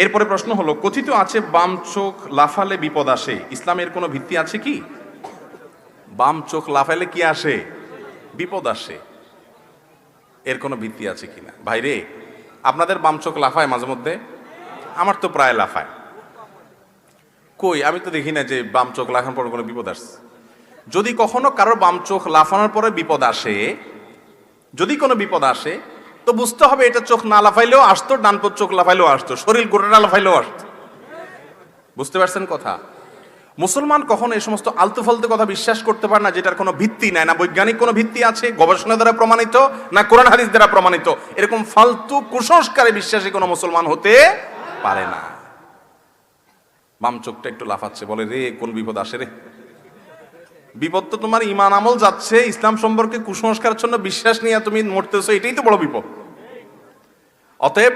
এরপরে প্রশ্ন হলো, কথিত আছে বাম চোখ লাফালে বিপদ আসে, ইসলামের কোনো ভিত্তি আছে কি? বাম চোখ লাফালে কি আসে? বিপদ আসে। এর কোনো ভিত্তি আছে কিনা? ভাইরে, আপনাদের বাম চোখ লাফায় মাঝে মধ্যে? আমার তো প্রায় লাফায়। কই, আমি তো দেখি না যে বাম চোখ লাফানোর পর কোনো বিপদ আসছে। যদি কখনো কারোর বাম চোখ লাফানোর পরে বিপদ আসে, যদি কোনো বিপদ আসে, তো বুঝতে হবে এটা চোখ না লাফাইলেও আসতো, ডান চোখ লাফাইলেও আসতো, শরীর গোটাটা লাফাইলেও আসতো। বুঝতে পারছেন কথা? মুসলমান কখনো এই সমস্ত আলতু ফালতু কথা বিশ্বাস করতে পারে না যেটার কোনো ভিত্তি নাই, না বৈজ্ঞানিক কোনো ভিত্তি আছে, গবেষণা দ্বারা প্রমাণিত, না কোরআন হাদিস দ্বারা প্রমাণিত। এরকম ফালতু কুসংস্কারে বিশ্বাসী কোনো মুসলমান হতে পারে না। বাম চোখটা একটু লাফাচ্ছে, বলে রে কোন বিপদ আসে রে। বিপদ তো তোমার ইমান আমল যাচ্ছে, ইসলাম সম্পর্কে কুসংস্কারের জন্য বিশ্বাস নিয়ে তুমি মরতেছো, এটাই তো বড় বিপদ। অতএব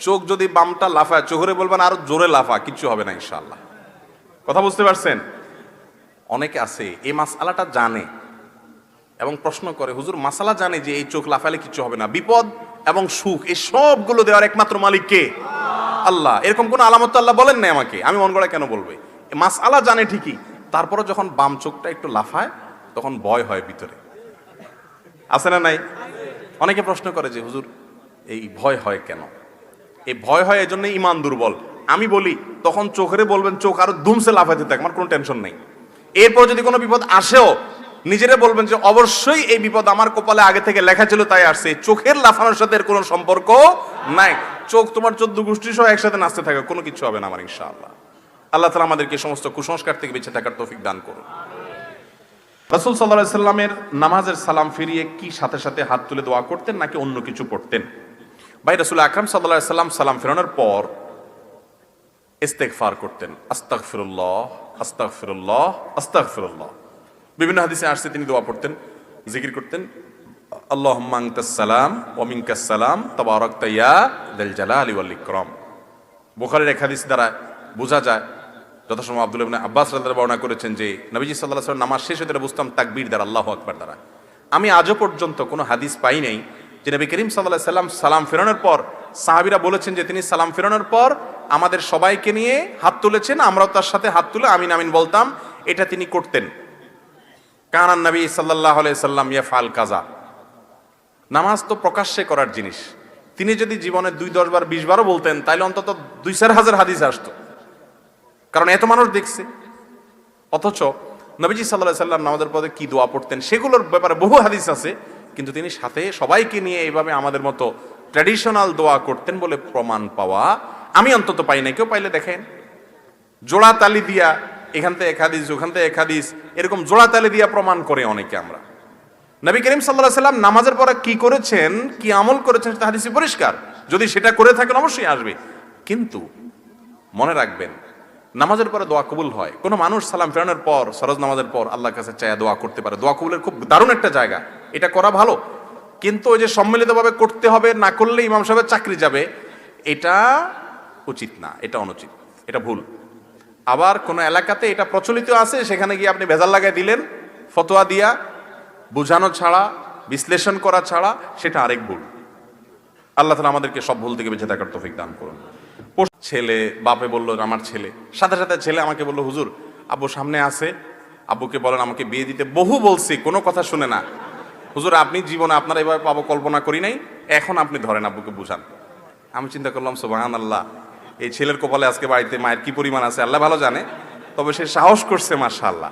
চোখ যদি বামটা লাফায়, চোখরে বলবেন আরো জোরে লাফা, কিচ্ছু হবে না ইনশাআল্লাহ। কথা বুঝতে পারছেন? অনেকে আছে এই মাসআলাটা জানে এবং প্রশ্ন করে, হুজুর মাসালা জানে যে এই চোখ লাফালে কিচ্ছু হবে না, বিপদ এবং সুখ এই সবগুলো দেওয়ার একমাত্র মালিক কে? আল্লাহ। এরকম কোন আলামত আল্লাহ বলেন নাই আমাকে, আমি মন গড়া কেন বলবে? মাসআলা জানে ঠিকই, তারপরে যখন বাম চোখটা একটু লাফায় তখন ভয় হয় ভিতরে, আছে না নাই? অনেকে প্রশ্ন করে যে হুজুর এই ভয় হয় কেন? এই ভয় হয় এজন্য ইমান দুর্বল। আমি বলি তখন চোখেরে বলবেন চোখ আরো দুমসে লাফাইতে থাক, আমার কোনো টেনশন নেই। এরপর যদি কোনো বিপদ আসেও নিজেরে বলবেন যে অবশ্যই এই বিপদ আমার কপালে আগে থেকে লেখা ছিল তাই আসছে, চোখের লাফানোর সাথে এর কোনো সম্পর্ক নাই। চোখ তোমার 14 গোষ্ঠী সহ একসাথে নাচতে থাকে, কোনো কিছু হবে না আমার ইনশাআল্লাহ। আল্লাহ তাআলা আমাদেরকে সমস্ত কুসংস্কার থেকে বেঁচে থাকার তৌফিক দান করুন। রাসূল সাল্লাল্লাহু আলাইহি সাল্লামের নামাজের সালাম ফিরিয়ে কি সাথে সাথে হাত তুলে দোয়া করতেন নাকি অন্য কিছু পড়তেন? ভাই, রাসূল আকরাম সাল্লাল্লাহু আলাইহি সাল্লাম সালাম ফেরানোর পর ইস্তেগফার করতেন, আস্তাগফিরুল্লাহ আস্তাগফিরুল্লাহ আস্তাগফিরুল্লাহ। বিভিন্ন হাদিসে আসছে তিনি দোয়া পড়তেন, জিকির করতেন, আল্লাহুম্মা আনতাস সালাম ওয়া মিনকাস সালাম তাবারাকতা ইয়া যাল জালালি ওয়াল ইকরাম। বুখারীর এক হাদিস দ্বারা বোঝা যায়, যথাসময় আব্দুল্লাহ ইবনে আব্বাস রাদিয়াল্লাহু বর্ণনা করেছেন যে নবীজি সাল্লাল্লাহু আলাইহি ওয়াসাল্লাম নামাজ শেষ হতে বুঝতাম তাকবীর দ্বারা, আল্লাহু আকবার দ্বারা। আমি আজও পর্যন্ত কোনো হাদিস পাই নাই যে নবী করিম সাল্লাল্লাহু আলাইহি সাল্লাম সালাম ফেরানোর পর সাহাবীরা বলেছেন যে তিনি সালাম ফেরানোর পর আমাদের সবাইকে নিয়ে হাত তুলেছেন, আমরাও তার সাথে হাত তুলে আমিন আমিন বলতাম। এটা তিনি করতেন। কানান নবী সাল্লাল্লাহু আলাইহি সাল্লাম ইয়াফআল কাজা। নামাজ তো প্রকাশ্যে করার জিনিস, তিনি যদি জীবনে 2, 10 বার 20 বারও বলতেন তাইলে অন্তত 2-4 হাজার হাদিস আসতো, কারণ এত মানুষ দেখছে। অথচ নবীজি সাল্লাল্লাহু আলাইহি সাল্লাম নামাজের পরে কি দোয়া পড়তেন সেগুলোর ব্যাপারে বহু হাদিস আছে, কিন্তু তিনি সাথে সবাইকে নিয়ে এইভাবে আমাদের মতো ট্র্যাডিশনাল দোয়া করতেন বলে প্রমাণ পাওয়া আমি অন্তত পাই না। কেউ পাইলে দেখেন। জোড়া তালি দিয়া এখান থেকে এক হাদিস, ওখান থেকে এক হাদিস, এরকম জোড়া তালি দিয়া প্রমাণ করে অনেকে আমরা। নবী করিম সাল্লাল্লাহু আলাইহি সাল্লাম নামাজের পরে কি করেছেন, কি আমল করেছেন সেটা হাদিসে পরিষ্কার। যদি সেটা করে থাকেন অবশ্যই আসবে। কিন্তু মনে রাখবেন, নামাজের পরে দোয়া কবুল হয়। কোনো মানুষ সালাম ফেরানোর পর ফরজ নামাজের পর আল্লাহর কাছে চায়া দোয়া করতে পারে। দোয়া কবুলের খুব দারুণ একটা জায়গা, এটা করা ভালো। কিন্তু ওই যে সম্মিলিতভাবে করতে হবে, না করলে ইমাম সাহেবের চাকরি যাবে, এটা উচিত না, এটা অনুচিত, এটা ভুল। আবার কোন এলাকাতে এটা প্রচলিত আছে, সেখানে গিয়ে আপনি ভেজাল লাগাই দিলেন ফতোয়া দিয়া, বুঝানো ছাড়া, বিশ্লেষণ করা ছাড়া, সেটা আরেক ভুল। আল্লাহ তাআলা আমাদেরকে সব ভুল থেকে বেঁচে থাকার তৌফিক দান করুন। ছেলে বাপে বলল আমার ছেলে, সাথে সাথে ছেলে আমাকে বলল হুজুর আব্বু সামনে আছে, আব্বুকে বলেন আমাকে বিয়ে দিতে। বহু বলছি, কোনো কথা শুনে না। হুজুর আপনি জীবনে আপনার এভাবে পাবো কল্পনা করি নাই, এখন আপনি ধরেন আব্বুকে বুঝান। আমি চিন্তা করলাম সুবহানাল্লাহ, এই ছেলের কপালে আজকে বাড়িতে মায়ের কি পরিমাণ আছে আল্লাহ ভালো জানে, তবে সে সাহস করছে মাশাআল্লাহ।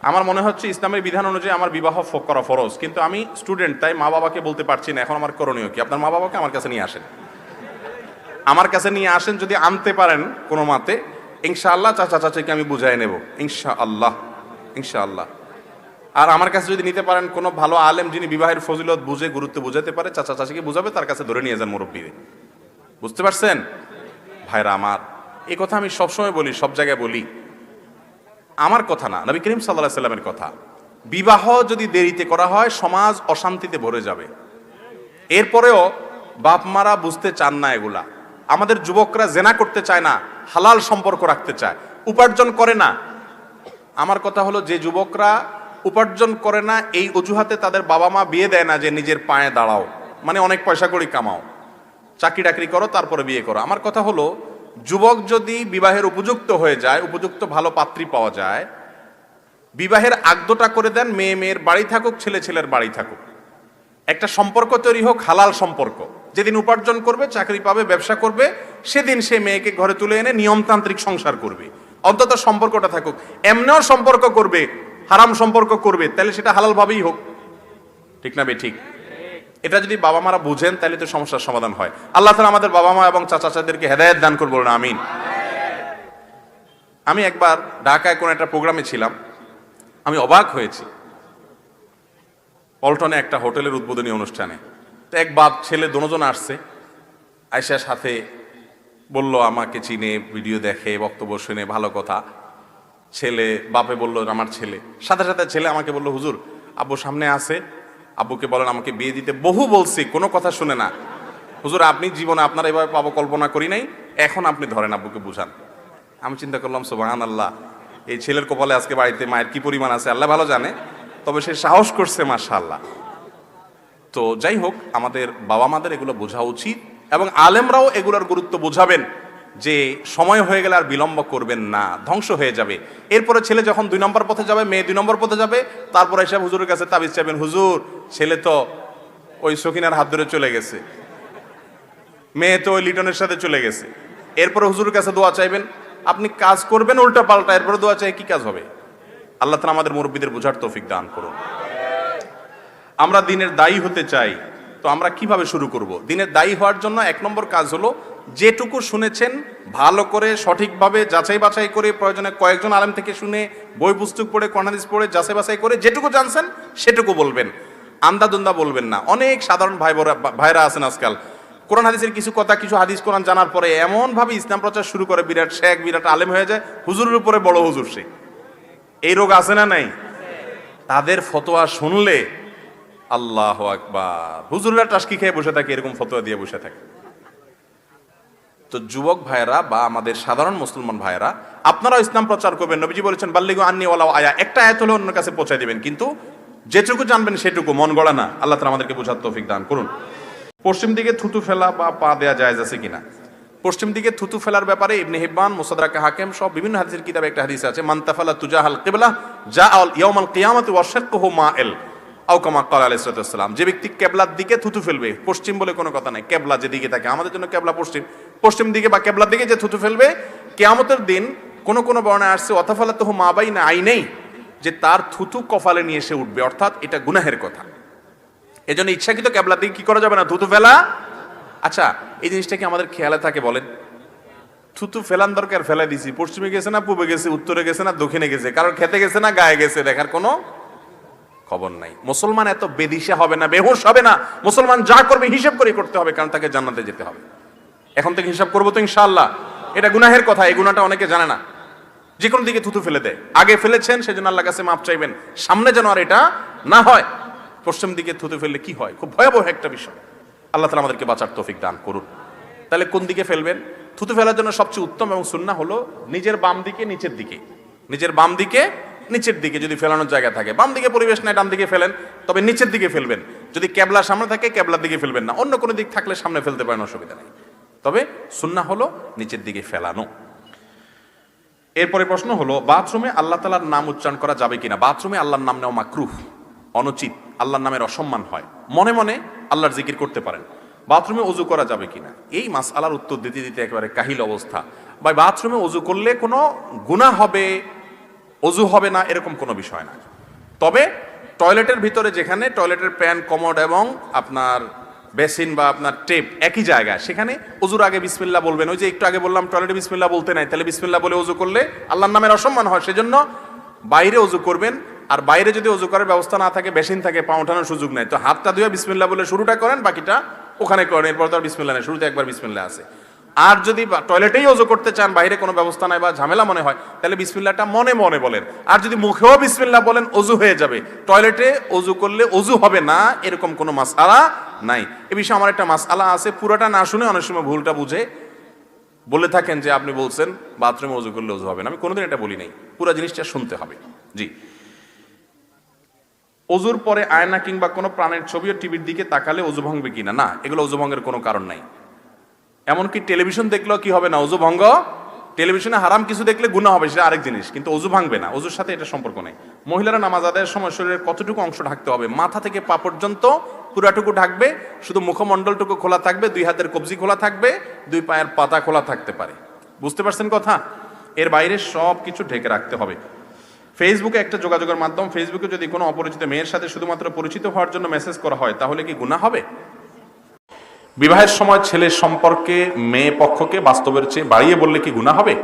আমার মনে হচ্ছে ইসলামের বিধান অনুযায়ী আমার বিবাহ করা ফরজ, কিন্তু আমি স্টুডেন্ট, তাই মা বাবাকে বলতে পারছি না এখন আমার করণীয় কি। আপনার মা বাবাকে আমার কাছে নিয়ে আসেন, আমার কাছে নিয়ে আসেন। যদি আনতে পারেন কোনো মতে, ইনশাআল্লাহ চাচা চাচিকে আমি বুঝাই নেব, ইনশাআল্লাহ ইনশাআল্লাহ। আর আমার কাছে যদি নিতে পারেন কোনো ভালো আলেম যিনি বিবাহের ফজিলত বুঝে গুরুত্ব বুঝাতে পারে, চাচা চাচিকে বুঝাবে, তার কাছে ধরে নিয়ে যান মুরব্বীরে। বুঝতে পারছেন ভাইরা আমার? এই কথা আমি সবসময় বলি, সব জায়গায় বলি। আমার কথা না, নবী করিম সাল্লাল্লাহু আলাইহি সাল্লামের কথা। বিবাহ যদি দেরিতে করা হয় সমাজ অশান্তিতে ভরে যাবে। এরপরেও বাপ মারা বুঝতে চান না এগুলা। আমাদের যুবকরা জেনা করতে চায় না, হালাল সম্পর্ক রাখতে চায়, উপার্জন করে না। আমার কথা হলো, যে যুবকরা উপার্জন করে না এই অজুহাতে তাদের বাবা মা বিয়ে দেয় না যে নিজের পায়ে দাঁড়াও, মানে অনেক পয়সা করে কামাও, চাকরি টাকরি করো তারপরে বিয়ে করো। আমার কথা হলো, যুবক যদি বিবাহের উপযুক্ত হয়ে যায়, উপযুক্ত ভালো পাত্রী পাওয়া যায়, বিবাহের আগদটা করে দেন, মেয়ে মেয়ের বাড়ি থাকুক, ছেলে ছেলের বাড়ি থাকুক, একটা সম্পর্ক তৈরি হোক, হালাল সম্পর্ক। যেদিন উপার্জন করবে, চাকরি পাবে, ব্যবসা করবে, সেদিন সে মেয়েকে ঘরে তুলে এনে নিয়মতান্ত্রিক সংসার করবে, অন্তত সম্পর্কটা থাকুক। এমনিও সম্পর্ক করবে, হারাম সম্পর্ক করবে, তাহলে সেটা হালাল ভাবেই হোক, ঠিক না বে ঠিক? এটা যদি বাবা মারা বুঝেন তাহলে তো সমস্যার সমাধান হয়। আল্লাহ তাআলা আমাদের বাবা মা এবং চাচা চাচাদেরকে হেদায়েত দান করুন, বলুন আমিন। আমি একবার ঢাকায় কোন একটা প্রোগ্রামে ছিলাম, আমি অবাক হয়েছি। পল্টনে একটা হোটেলের উদ্বোধনী অনুষ্ঠানে তো এক বাপ ছেলে দুজন আসছে, আয়েশার সাথে বলল আমাকে চিনে, ভিডিও দেখে, বক্তব্য শুনে, ভালো কথা। ছেলে বাপে বলল আমার ছেলে, সাথে সাথে ছেলে আমাকে বলল, হুজুর আব্বু সামনে আছে, আব্বুকে বলেন আমাকে বিয়ে দিতে। বহু বলছি, কোনো কথা শুনে না। হুজুর আপনি জীবনে আপনার এভাবে পাবো কল্পনা করি নাই, এখন আপনি ধরেন আব্বুকে বুঝান। আমি চিন্তা করলাম সুবহানাল্লাহ, এই ছেলের কপালে আজকে বাড়িতে মায়ের কি পরিমাণ আছে আল্লাহ ভালো জানে, তবে সে সাহস করছে, মাশাআল্লাহ। তো যাই হোক, আমাদের বাবা মাদের এগুলো বোঝা উচিত এবং আলেমরাও এগুলোর গুরুত্ব বোঝাবেন যে সময় হয়ে গেলে আর বিলম্ব করবেন না, ধ্বংস হয়ে যাবে। এরপরে ছেলে যখন 2 নম্বর পথে যাবে, মেয়ে 2 নম্বর পথে যাবে, তারপরে এসে হুজুরের কাছে তাবিজ চাইবেন, হুজুর ছেলে তো ওই সকিনার হাত ধরে চলে গেছে, মেয়ে তো ওই লিটনের সাথে চলে গেছে। এরপরে হুজুরের কাছে দোয়া চাইবেন, আপনি কাজ করবেন উল্টা পাল্টা, এরপরে দোয়া চাই, কি কাজ হবে? আল্লাহ তাআলা আমাদের মুরব্বীদের বোঝার তৌফিক দান করুন। আমরা দিনের দায়ী হতে চাই, তো আমরা কিভাবে শুরু করব? দিনের দায়ী হওয়ার জন্য 1 নম্বর কাজ হলো, যেটুকু শুনেছেন ভালো করে সঠিকভাবে যাচাই বাছাই করে, প্রয়োজনে কয়েকজন আলেম থেকে শুনে, বই পুস্তক পড়ে, কোরআন হাদিস পড়ে যাচাই বাছাই করে যেটুকু জানছেন সেটুকু বলবেন, আন্দাদুন্দা বলবেন না। অনেক সাধারণ ভাইরা আছেন আজকাল, কোরআন হাদিসের কিছু কথা, কিছু হাদিস কোরআন জানার পরে এমনভাবে ইসলাম প্রচার শুরু করে, বিরাট শেখ, বিরাট আলেম হয়ে যায়, হুজুরের উপরে বড় হুজুর সে। এই রোগ আছে না নাই? তাদের ফতোয়া শুনলে আল্লাহু আকবার, হুজুররা টাসকি খেয়ে বসে থাকে, এরকম ফতোয়া দিয়ে বসে থাকে। তো যুবক ভাইয়েরা বা আমাদের সাধারণ মুসলমান ভাইয়েরা, আপনারাও ইসলাম প্রচার করবেন। নবীজি বলেছেন বাল্লিগু আন্নী ওয়ালাউ আয়া, একটা আয়াত হলে অন্যের কাছে পৌঁছে দিবেন, কিন্তু যেটুকু জানবেন সেটুকু, মন গড়া না। আল্লাহ তাআলা আমাদেরকে বোঝার তৌফিক দান করুন। পশ্চিম দিকে থুতু ফেলা বা পা দেয়া জায়েজ আছে কিনা? পশ্চিম দিকে থুতু ফেলার ব্যাপারে ইবনে হিব্বান, মুসাদরাকে হাকিম সব বিভিন্ন হাদিসের কিতাবে একটা হাদিস আছে, মান তাফালা তুজাহাল কিবলা জাআল ইয়াউমাল কিয়ামাতি ওয়া শাক্কুহু মাইল আও কামা ক্বালা আলাইহিস সালাতু ওয়াস সালাম। যে ব্যক্তি কিবলার দিকে থুতু ফেলবে, পশ্চিম বলে কোনো কথা নাই, কিবলা যেদিকে থাকে, আমাদের জন্য কিবলা পশ্চিম, পশ্চিম দিকে বা কিবলার দিকে যে থুতু ফেলবে, কিয়ামতের দিন কোন কোন বর্ণনায় আসছে ওয়াতাফালাতুহু মা বাইনা আইনাই, যে তার থুতু কপালে নিয়ে এসে উঠবে, অর্থাৎ এটা গুনাহের কথা। এজন্য ইচ্ছাকৃত কিবলার দিকে কি করা যাবে না, থুতু ফেলা। আচ্ছা, এই জিনিসটা কি আমাদের খেয়ালে থাকে বলেন? থুতু ফেলান দরকার, ফেলা দিছি, পশ্চিমে গেছে না পূবে গেছে, উত্তরে গেছে না দক্ষিণে গেছে, কারোর খেতে গেছে না গায়ে গেছে, দেখার কোনো খবর নাই। মুসলমান এত বেদিশা হবে না, বেহুশ হবে না। মুসলমান যা করবে হিসাব করে করতে হবে, কারণ তাকে জান্নাতে যেতে হবে। এখন থেকে হিসাব করবো তো ইনশাআল্লাহ। এটা গুনাহের কথা, এই গুনাহটা অনেকে জানে না। যে কোনো দিকে থুতু ফেলে দেয়, আগে ফেলেছেন সেজন্য আল্লাহর কাছে মাপ চাইবেন, সামনে যেন আর এটা না হয়। পশ্চিম দিকে থুতু ফেললে কি হয়? খুব ভয়াবহ একটা বিষয়। আল্লাহ তাআলা আমাদেরকে বাঁচার তৌফিক দান করুন। তাহলে কোন দিকে ফেলবেন? থুতু ফেলার জন্য সবচেয়ে উত্তম এবং সুন্নাহ হলো নিজের বাম দিকে নিচের দিকে, নিজের বাম দিকে নিচের দিকে যদি ফেলানোর জায়গা থাকে। বাম দিকে পরিবেশ নাই, ডান দিকে ফেলেন, তবে নিচের দিকে ফেলবেন। যদি ক্যাবলা সামনে থাকে ক্যাবলার দিকে ফেলবেন না, অন্য কোনো দিক থাকলে সামনে ফেলতে পারেন, অসুবিধা নেই, তবে সুন্নাহ হলো নিচের দিকে ফেলানো। এরপরে প্রশ্ন হলো, বাথরুমে আল্লাহ তাআলার নাম উচ্চারণ করা যাবে কিনা? বাথরুমে আল্লাহর নাম নেওয়া মাকরুহ, অনুচিত, আল্লাহর নামের অসম্মান হয়। মনে মনে আল্লাহর জিকির করতে পারেন। বাথরুমে ওযু করা যাবে কিনা, এই মাসআলার উত্তর দিতে দিতে একেবারে কাহিল অবস্থা। বা বাথরুমে ওযু করলে কোনো গুনাহ হবে, ওযু হবে না, এরকম কোনো বিষয় না। তবে টয়লেটের ভিতরে, যেখানে টয়লেটের প্যান, কমোড এবং আপনার বেসিন বা আপনার টেপ একই জায়গায়, সেখানে ওযুর আগে বিসমিল্লাহ বলবেন। ওই যে একটু আগে বললাম টয়লেটে বিসমিল্লাহ বলতে নাই, তাহলে বিসমিল্লাহ বলে ওযু করলে আল্লাহর নামের অসম্মান হয়, সেজন্য বাইরে ওযু করবেন। আর বাইরে যদি ওযু করার ব্যবস্থা না থাকে, বেসিন থাকে, পা ওঠানোর সুযোগ নাই, তো হাতটা ধুয়ে বিসমিল্লাহ বলে শুরুটা করেন, বাকিটা ওখানে করেন। এরপর তো আর বিসমিল্লাহ নেই, শুরুতে একবার বিসমিল্লাহ আছে। আর যদি টয়লেটেই ওযু করতে চান, বাইরে কোনো ব্যবস্থা নাই বা ঝামেলা মনে হয়, তাহলে বিসমিল্লাহটা মনে মনে বলেন। আর যদি মুখেও বিসমিল্লাহ বলেন, ওযু হয়ে যাবে। টয়লেটে ওযু করলে ওযু হবে না, এরকম কোনো মাসআলা নাই। এ বিষয়ে আমার একটা মাসআলা আছে, পুরোটা না শুনে অনেক সময় ভুলটা বুঝে বলে থাকেন যে আপনি বলছেন বাথরুমে ওযু করলে ওযু হবে না। আমি কোনোদিন এটা বলি নাই, পুরো জিনিসটা শুনতে হবে। জি, ওযুর পরে আয়না কিংবা কোনো প্রাণের ছবি ও টিভির দিকে তাকালে ওযু ভাঙবে কিনা? না, এগুলো ওযু ভঙ্গের কোনো কারণ নাই। এমনকি টেলিভিশন দেখলেও কি হবে না, অজু ভঙ্গ। টেলিভিশনে হারাম কিছু দেখলে গুনাহ হবে, সেটা আরেক জিনিস, কিন্তু অজু ভাঙবে না, অজুর সাথে এটা সম্পর্ক নেই। মহিলারা নামাজ আদায়ের সময় শরীরের কতটুকু অংশ ঢাকতে হবে? মাথা থেকে পা পর্যন্ত পুরাটুকু ঢাকবে, শুধু মুখমণ্ডলটুকু খোলা থাকবে, 2 হাতের কবজি খোলা থাকবে, 2 পায়ের পাতা খোলা থাকতে পারে। বুঝতে পারছেন কথা? এর বাইরে সব কিছু ঢেকে রাখতে হবে। ফেসবুকে একটা যোগাযোগের মাধ্যম, ফেসবুকে যদি কোনো অপরিচিত মেয়ের সাথে শুধুমাত্র পরিচিত হওয়ার জন্য মেসেজ করা হয়, তাহলে কি গুনাহ হবে? বিবাহের সময় ছেলের সম্পর্কে মেয়ে পক্ষকে বাস্তবের চেয়ে বাড়িয়ে বললে কি গুনাহ হবে?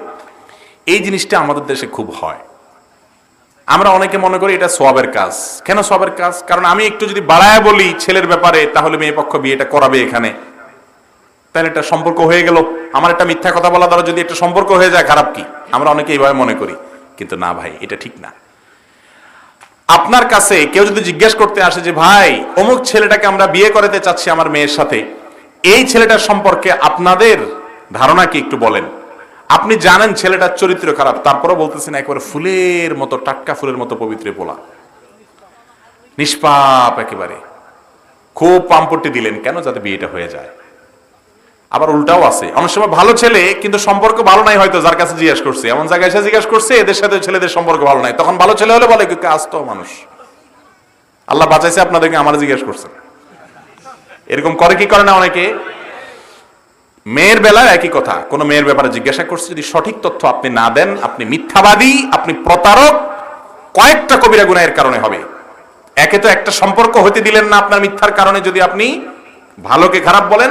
এই জিনিসটা আমাদের দেশে খুব হয়। আমরা অনেকে মনে করি এটা সওয়াবের কাজ। কেন সওয়াবের কাজ? কারণ আমি একটু যদি বাড়ায় বলি ছেলের ব্যাপারে, তাহলে মেয়ে পক্ষ বিয়েটা করাবে এখানে, তাহলে একটা সম্পর্ক হয়ে গেল। আমার একটা মিথ্যা কথা বলা দ্বারা যদি একটা সম্পর্ক হয়ে যায়, খারাপ কি? আমরা অনেকে এইভাবে মনে করি, কিন্তু না ভাই, এটা ঠিক না। আপনার কাছে কেউ যদি জিজ্ঞেস করতে আসে যে ভাই অমুক ছেলেটাকে আমরা বিয়ে করাতে চাচ্ছি আমার মেয়ের সাথে, এই ছেলেটার সম্পর্কে আপনাদের ধারণা কি একটু বলেন। আপনি জানেন ছেলেটার চরিত্র খারাপ, তারপরও বলতেছেন একেবারে ফুলের মতো, টাটকা ফুলের মতো পবিত্র পোলা, নিষ্পাপ একেবারে, খুব পাম্পটি দিলেন কেন? যাতে বিয়েটা হয়ে যায়। আবার উল্টাও আছে, অনেক সময় ভালো ছেলে কিন্তু সম্পর্ক ভালো নাই, হয়তো যার কাছে জিজ্ঞাসা করছে, এমন জায়গায় এসে জিজ্ঞাসা করছে এদের সাথে ছেলেদের সম্পর্ক ভালো নাই, তখন ভালো ছেলে হলে বলে আসতো মানুষ, আল্লাহ বাঁচাইছে আপনাদেরকে, আমার জিজ্ঞাসা করছেন। এরকম করে কি করে না অনেকে? মেয়ের বেলায় একই কথা, কোন মেয়ের ব্যাপারে জিজ্ঞাসা করছে, যদি সঠিক তথ্য আপনি না দেন, আপনি মিথ্যাবাদী, আপনি প্রতারক, কয়েকটা কবিরা গুনাহের কারণে হবে। একে তো একটা সম্পর্ক হতে দিলেন না আপনার মিথ্যার কারণে, যদি আপনি ভালোকে খারাপ বলেন,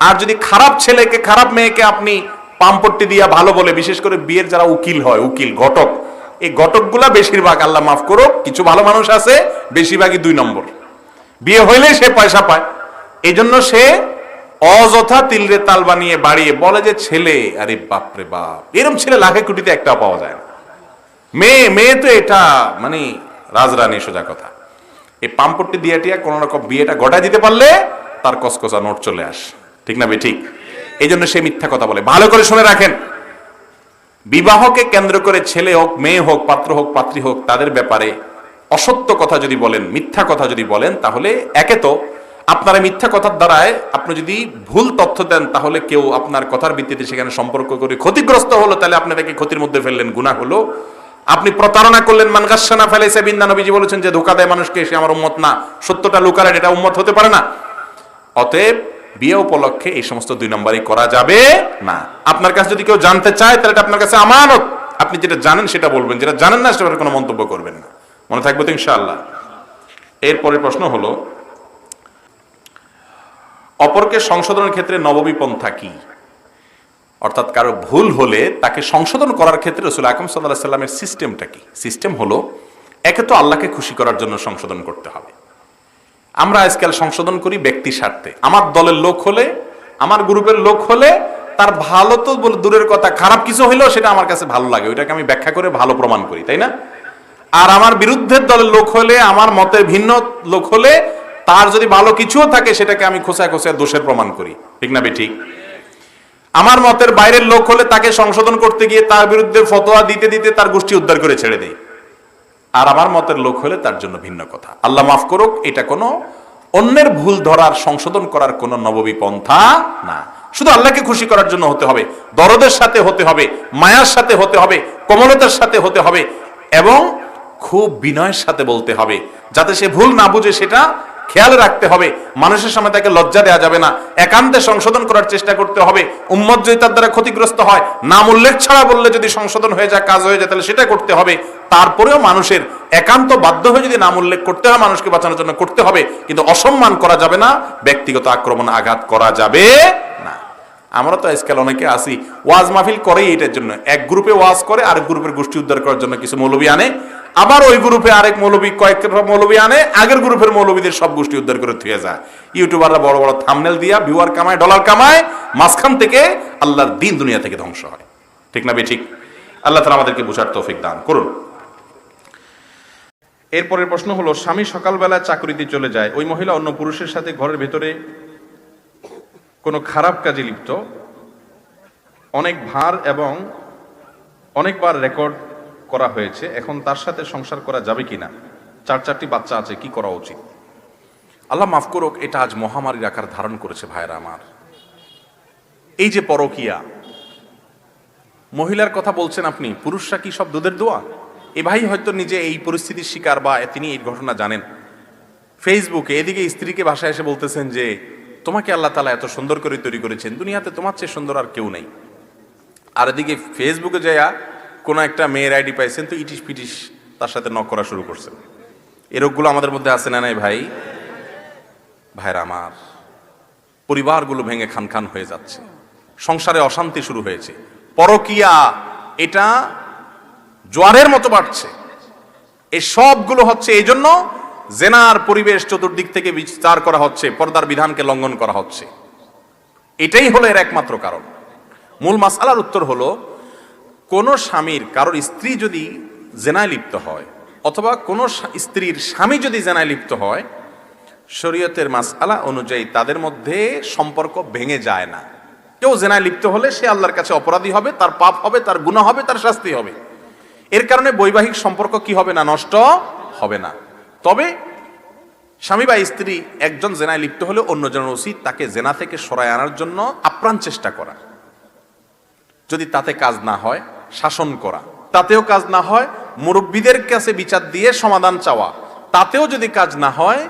আর যদি খারাপ ছেলেকে খারাপ মেয়েকে আপনি পাম্পট্টি দিয়া ভালো বলে, বিশেষ করে বিয়ের যারা উকিল হয়, উকিল ঘটক, এই ঘটকগুলা বেশিরভাগ, আল্লাহ মাফ করুক, কিছু ভালো মানুষ আছে, বেশিরভাগই 2 নম্বর। বিয়ে হইলে সে পয়সা পায়, এই জন্য সে অযথা তিলরে তাল বানিয়ে বাড়িয়ে বলে যে ছেলে, আরে বাপরে বাপ, এরকম ছেলে লাখে কোটিতে একটাও পাওয়া যায় না। মেয়ে তো এটা মানে রাজরানী, সোজা কথা। এই পাম্পট্টি দিয়ে টিয়া কোন রকম বিয়েটা গড়ায় দিতে পারলে তার কসকসা নোট চলে আসে, ঠিক না বে ঠিক? এই জন্য সে মিথ্যা কথা বলে। ভালো করে শুনে রাখেন, বিবাহকে কেন্দ্র করে ছেলে হোক, মেয়ে হোক, পাত্র হোক, পাত্রী হোক, তাদের ব্যাপারে অসত্য কথা যদি বলেন, মিথ্যা কথা যদি বলেন, তাহলে একে তো আপনার মিথ্যা কথার দ্বারায় আপনি যদি ভুল তথ্য দেন, তাহলে কেউ আপনার কথার ভিত্তিতে সেখানে সম্পর্ক করে ক্ষতিগ্রস্ত হলো, তাহলে আপনি তাকে ক্ষতির মধ্যে ফেললেন, গুনাহ হলো। আপনি প্রতারণা করলেন, মান গাশশানা ফালাইসা বিন্না, নবীজি বলেছেন যে ধোঁকা দেয় মানুষকে সে আমার উম্মত না, সত্যটা লুকালেন, এটা উম্মত হতে পারে না। অতএব বিয়ে উপলক্ষে এই সমস্ত 2 নম্বরই করা যাবে না। আপনার কাছে যদি কেউ জানতে চায়, তাহলে এটা আপনার কাছে আমানত, আপনি যেটা জানেন সেটা বলবেন, যেটা জানেন না সেটার কোনো মন্তব্য করবেন না। মনে থাকবে তো ইনশাআল্লাহ? এরপরের প্রশ্ন হলো, অপরকে সংশোধনের ক্ষেত্রে নববী পন্থা কি? অর্থাৎ কারো ভুল হলে তাকে সংশোধন করার ক্ষেত্রে রাসূল আকরাম সাল্লাল্লাহু আলাইহি সাল্লামের সিস্টেমটা কি? সিস্টেম হলো, একে তো আল্লাহকে খুশি করার জন্য সংশোধন করতে হবে। আমরা আজকাল সংশোধন করি ব্যক্তি স্বার্থে। আমার দলের লোক হলে, আমার গ্রুপের লোক হলে, তার ভালো তো দূরের কথা, খারাপ কিছু হইলেও সেটা আমার কাছে ভালো লাগে, ওইটাকে আমি ব্যাখ্যা করে ভালো প্রমাণ করি, তাই না? আর আমার বিরুদ্ধের দলের লোক হলে, আমার মতের ভিন্ন লোক হলে, তার যদি ভালো কিছুও থাকে সেটাকে আমি খোঁচায় খোঁচায় দোষের প্রমাণ করি, ঠিক না ঠিক? আমার মতের বাইরের লোক হলে তাকে সংশোধন করতে গিয়ে তার বিরুদ্ধে ফতোয়া দিতে দিতে তার গোষ্ঠী উদ্ধার করে ছেড়ে দেয়। আর আমার মতের লোক হলে তার জন্য ভিন্ন কথা। আল্লাহ মাফ করুক, এটা কোনো অন্যের ভুল ধরার, সংশোধন করার কোনো নববী পন্থা না। শুধু আল্লাহকে খুশি করার জন্য হতে হবে, দরদের সাথে হতে হবে, মায়ার সাথে হতে হবে, কোমলতার সাথে হতে হবে, এবং খুব বিনয়ের সাথে বলতে হবে, যাতে সে ভুল না বুঝে সেটা খেয়াল রাখতে হবে। মানুষের সামনে তাকে লজ্জা দেওয়া যাবে না, একান্তে সংশোধন করার চেষ্টা করতে হবে। উম্মত যদি তার দ্বারা ক্ষতিগ্রস্ত হয়, নাম উল্লেখ ছাড়া বললে যদি সংশোধন হয়ে যায়, কাজ হয়ে যায়, তাহলে সেটা করতে হবে। তারপরেও মানুষের একান্ত বাধ্য হয়ে যদি নাম উল্লেখ করতে হয়, মানুষকে বাঁচানোর জন্য করতে হবে, কিন্তু অসম্মান করা যাবে না, ব্যক্তিগত আক্রমণ, আঘাত করা যাবে না। আমরা তো আজকাল অনেকে আসি, ওয়াজ মাহফিল করেই এটার জন্য, এক গ্রুপে ওয়াজ করে আরেক গ্রুপের গোষ্ঠী উদ্ধার করার জন্য কিছু মৌলবী আনে, আবার ওই গ্রুপে আরেক মৌলবী, কয়েকটা মৌলবী আনে, আগের গ্রুপের মৌলবীদের সব গোষ্ঠী উদ্ধার করে থুয়ে যায়। ইউটিউবাররা বড় বড় থাম্বনেল দিয়া ভিউয়ার কামায়, ডলার কামায়, মাঝখান থেকে আল্লাহর দিন দুনিয়া থেকে ধ্বংস হয়, ঠিক না ঠিক? আল্লাহ তাআলা আমাদেরকে বুঝার তৌফিক দান করুন। এরপরের প্রশ্ন হলো, স্বামী সকালবেলা চাকরিতে চলে যায়, ওই মহিলা অন্য পুরুষের সাথে ঘরের ভেতরে কোনো খারাপ কাজে লিপ্ত, অনেক ভার এবং অনেকবার রেকর্ড করা হয়েছে, এখন তার সাথে সংসার করা যাবে কিনা? 4টি বাচ্চা আছে, কি করা উচিত? আল্লাহ মাফ করুক, এটা আজ মহামারীর আকার ধারণ করেছে ভাইরা আমার। এই যে পরকিয়া, মহিলার কথা বলছেন আপনি, পুরুষরা কি সব দুধের দোয়া? এ ভাই হয়তো নিজে এই পরিস্থিতির শিকার বা তিনি এই ঘটনা জানেন। ফেসবুকে এদিকে স্ত্রীকে বাসায় এসে বলতেছেন যে তোমাকে আল্লাহ তাআলা এত সুন্দর করে তৈরি করেছেন, দুনিয়াতে তোমার চেয়ে সুন্দর আর কেউ নেই। আর এদিকে ফেসবুকে যাইয়া কোনো একটা মেয়ের আইডি পাইছেন তো ইটিস পিটিস তার সাথে নক করা শুরু করছেন। এই রোগগুলো আমাদের মধ্যে আছে না নাই ভাই? ভাইরা আমার, পরিবারগুলো ভেঙে খান খান হয়ে যাচ্ছে, সংসারে অশান্তি শুরু হয়েছে, পরকিয়া এটা জোয়ারের মতো বাড়ছে। এই সবগুলো হচ্ছে এই জন্য জেনার পরিবেশ চতুর্দিক থেকে বিস্তার করা হচ্ছে, পর্দার বিধানকে লঙ্ঘন করা হচ্ছে। এটাই হলো এর একমাত্র কারণ। মূল মাসআলার উত্তর হলো, কোন স্বামীর কারোর স্ত্রী যদি জেনায় লিপ্ত হয় অথবা কোন স্ত্রীর স্বামী যদি জেনায় লিপ্ত হয়, শরীয়তের মাসআলা অনুযায়ী তাদের মধ্যে সম্পর্ক ভেঙে যায় না। কেউ জেনায় লিপ্ত হলে সে আল্লাহর কাছে অপরাধী হবে, তার পাপ হবে, তার গুনাহ হবে, তার শাস্তি হবে। এর কারণে বৈবাহিক সম্পর্ক কি হবে না? নষ্ট হবে না। তবে স্বামী বা স্ত্রী একজন জেনায় লিপ্ত হলে অন্যজনের উচিত তাকে জেনা থেকে সরায় আনার জন্য আপ্রাণ চেষ্টা করা। যদি তাতে কাজ না হয়, শাসন করা। তাতেও কাজ না হয়, মুরব্বীদের কাছে বিচার দিয়ে সমাধান চাওয়া। তাতেও যদি কাজ না হয়,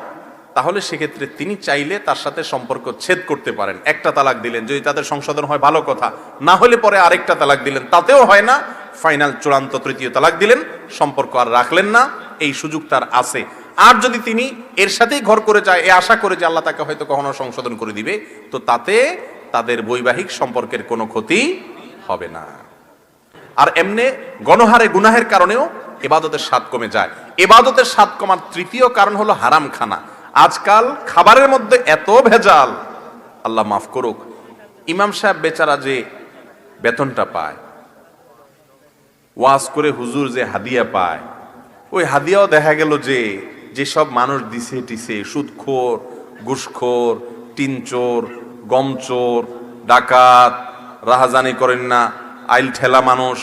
তাহলে সেক্ষেত্রে তিনি চাইলে তার সাথে সম্পর্ক ছেদ করতে পারেন। একটা তালাক দিলেন, যদি তাদের সংশোধন হয় ভালো কথা, না হলে পরে আরেকটা তালাক দিলেন, তাতেও হয় না, ফাইনাল চূড়ান্ত তৃতীয় তালাক দিলেন, সম্পর্ক আর রাখলেন না। এই সুযোগ তার আছে। আর যদি তিনি এর সাথেই ঘর করে যায়, এ আশা করে যে আল্লাহ তাকে হয়তো কখনো সংশোধন করে দিবে, তো তাতে তাদের বৈবাহিক সম্পর্কের কোনো ক্ষতি হবে না। আর এমনি গণহারে গুনাহের কারণেও ইবাদতের স্বাদ কমে যায়। ইবাদতের স্বাদ কমার তৃতীয় কারণ হলো হারাম খানা। আজকাল খাবারের মধ্যে এত ভেজাল, আল্লাহ মাফ করুক। ইমাম সাহেব বেচারা যে বেতনটা পায়, ওয়াজ করে হুজুর যে হাদিয়া পায়, ওই হাদিয়াও দেখা গেল যে যেসব মানুষ দিছে টিছে, সুদখোর, ঘুষখোর, টিনচোর, গমচোর, ডাকাত, রাহাজানি করেন না, আইল ঠেলা মানুষ,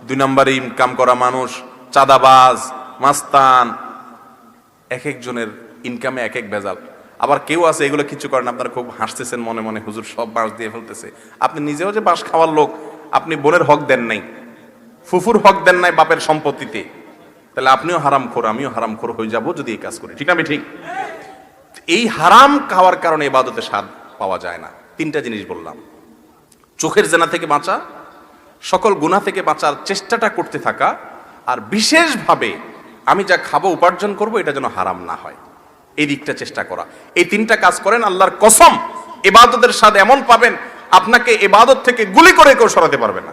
2 নম্বরে ইনকাম করা মানুষ, চাঁদাবাজ, মাস্তান, এক একজনের ইনকামে এক এক ভেজাল। আবার কেউ আছে এগুলো কিছু করেন, আপনারা খুব হাসতেছেন মনে মনে, হুজুর সব বাঁশ দিয়ে ফেলতেছে। আপনি নিজেও যে বাঁশ খাওয়ার লোক, আপনি বোনের হক দেন নাই, ফুফুর হক দেন নাই বাপের সম্পত্তিতে, তাহলে আপনিও হারামখোর, আমিও হারামখোর হয়ে যাব যদি এই কাজ করি। ঠিক না? আমি ঠিক? এই হারাম খাওয়ার কারণে ইবাদতে স্বাদ পাওয়া যায় না। 3টা জিনিস বললাম: চোখের জেনা থেকে বাঁচা, সকল গুনাহ থেকে বাঁচার চেষ্টাটা করতে থাকা, আর বিশেষভাবে আমি যা খাবো উপার্জন করব এটা যেন হারাম না হয়, এই দিকটা চেষ্টা করা। এই 3টা কাজ করেন, আল্লাহর কসম ইবাদতের স্বাদ এমন পাবেন আপনাকে ইবাদত থেকে গুলি করে কেউ সরাতে পারবে না।